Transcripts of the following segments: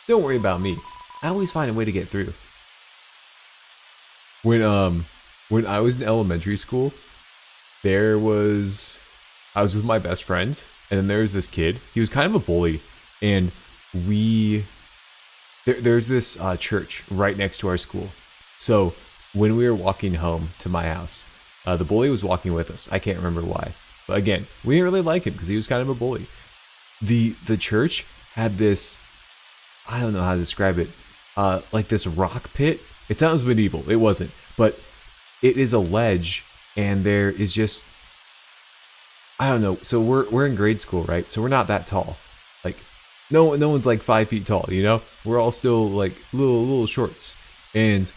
Don't worry about me. I always find a way to get through. When I was in elementary school, there was I was with my best friend, and then there was this kid. He was kind of a bully, and we there's this church right next to our school. So when we were walking home to my house, the bully was walking with us. I can't remember why, but again, we didn't really like him because he was kind of a bully. The church had this, I don't know how to describe it, like this rock pit. It sounds medieval. It wasn't, but it is a ledge, and there is just, I don't know. So we're in grade school, right? So we're not that tall. Like no one's like 5 feet tall. You know, we're all still like little shorts, and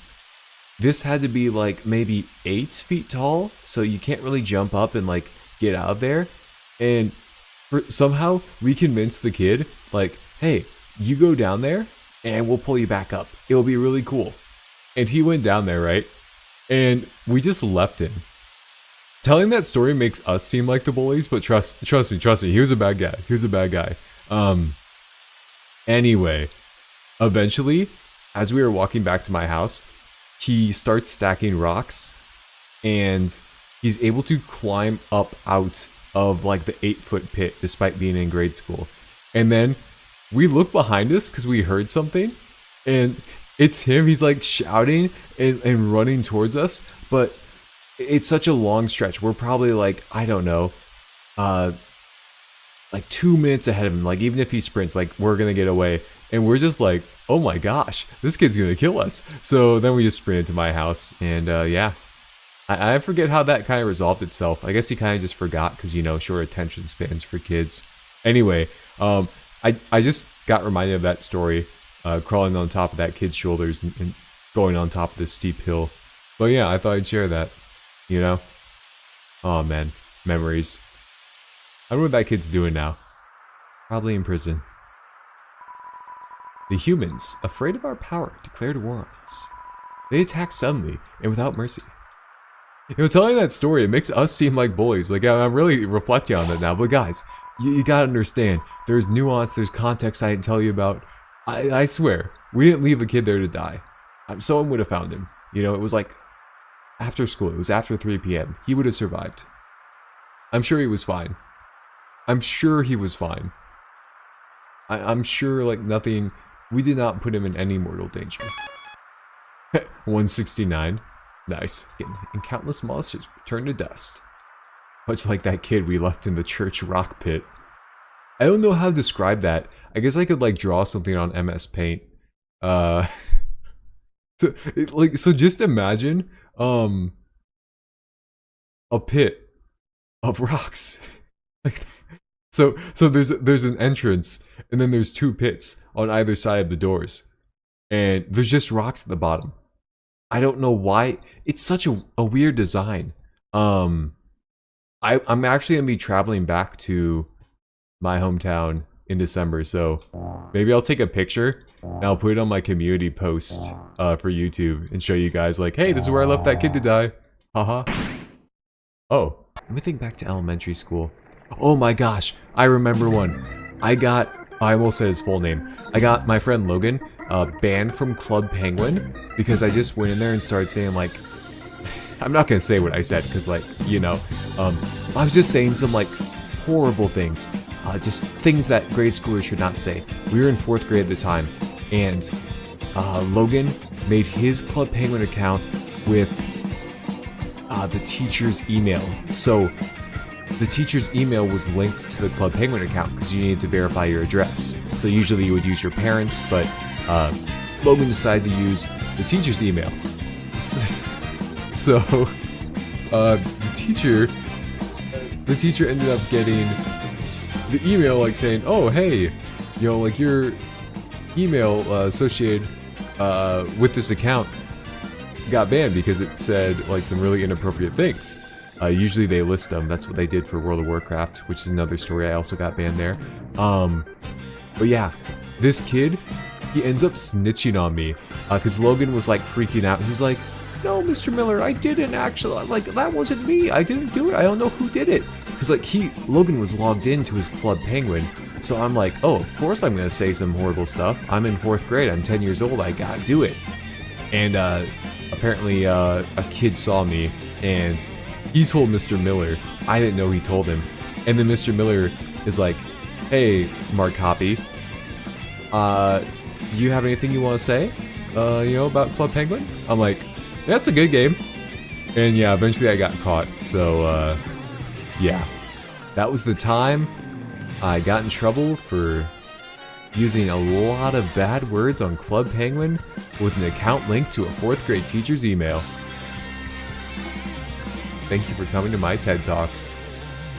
this had to be like maybe 8 feet tall. So you can't really jump up and like get out of there. And somehow we convinced the kid, like, hey, you go down there and we'll pull you back up. It'll be really cool. And he went down there, right? And we just left him. Telling that story makes us seem like the bullies, but trust me, he was a bad guy. He was a bad guy. Anyway, eventually, as we were walking back to my house, he starts stacking rocks, and he's able to climb up out of like the 8-foot pit despite being in grade school. And then we look behind us because we heard something, and it's him. He's like shouting and running towards us, but it's such a long stretch. We're probably like, I don't know, like 2 minutes ahead of him. Like even if he sprints, like we're gonna get away. And we're just like, oh my gosh, this kid's gonna kill us. So then we just sprinted to my house, and yeah. I forget how that kind of resolved itself. I guess he kind of just forgot because, you know, short attention spans for kids. Anyway, I just got reminded of that story, crawling on top of that kid's shoulders and going on top of this steep hill. But yeah, I thought I'd share that, you know? Oh man, memories. I wonder what that kid's doing now. Probably in prison. The humans, afraid of our power, declared war on us. They attacked suddenly and without mercy. You know, telling that story, it makes us seem like bullies. Like, I'm really reflecting on that now. But guys, you gotta understand, there's nuance, there's context I didn't tell you about. I swear, we didn't leave a kid there to die. Someone would have found him. You know, it was like after school. It was after 3 p.m. He would have survived. I'm sure he was fine. I'm sure he was fine. I'm sure, like, nothing... We did not put him in any mortal danger. 169. Nice. And countless monsters turned to dust. Much like that kid we left in the church rock pit. I don't know how to describe that. I guess I could like draw something on MS Paint. So just imagine a pit of rocks. Like, so there's an entrance, and then there's 2 pits on either side of the doors. And there's just rocks at the bottom. I don't know why. It's such a weird design. I'm actually going to be traveling back to my hometown in December, so maybe I'll take a picture and I'll put it on my community post for YouTube and show you guys like, hey, this is where I left that kid to die. Haha. Oh, let me think back to elementary school. Oh my gosh, I remember one. I almost said his full name. I got my friend Logan banned from Club Penguin because I just went in there and started saying like, I'm not gonna say what I said because like, you know, I was just saying some like horrible things, just things that grade schoolers should not say. We were in 4th grade at the time, and Logan made his Club Penguin account with the teacher's email. So the teacher's email was linked to the Club Penguin account because you needed to verify your address. So usually you would use your parents, but Logan decided to use the teacher's email. So the teacher ended up getting the email like saying, oh hey, you know, like your email associated with this account got banned because it said like some really inappropriate things. Usually they list them. That's what they did for World of Warcraft, which is another story. I also got banned there. But yeah, this kid, he ends up snitching on me because Logan was like freaking out. He's like, no, Mr. Miller, I didn't actually. Like, that wasn't me. I didn't do it. I don't know who did it. Because like Logan was logged into his Club Penguin So I'm like, oh, of course I'm going to say some horrible stuff. I'm in 4th grade. I'm 10 years old. I got to do it. And apparently a kid saw me, and he told Mr. Miller. I didn't know he told him. And then Mr. Miller is like, hey, Mark Hoppy, do you have anything you want to say, about Club Penguin? I'm like, that's a good game. And yeah, eventually I got caught. So, yeah. That was the time I got in trouble for using a lot of bad words on Club Penguin with an account linked to a 4th grade teacher's email. Thank you for coming to my TED Talk.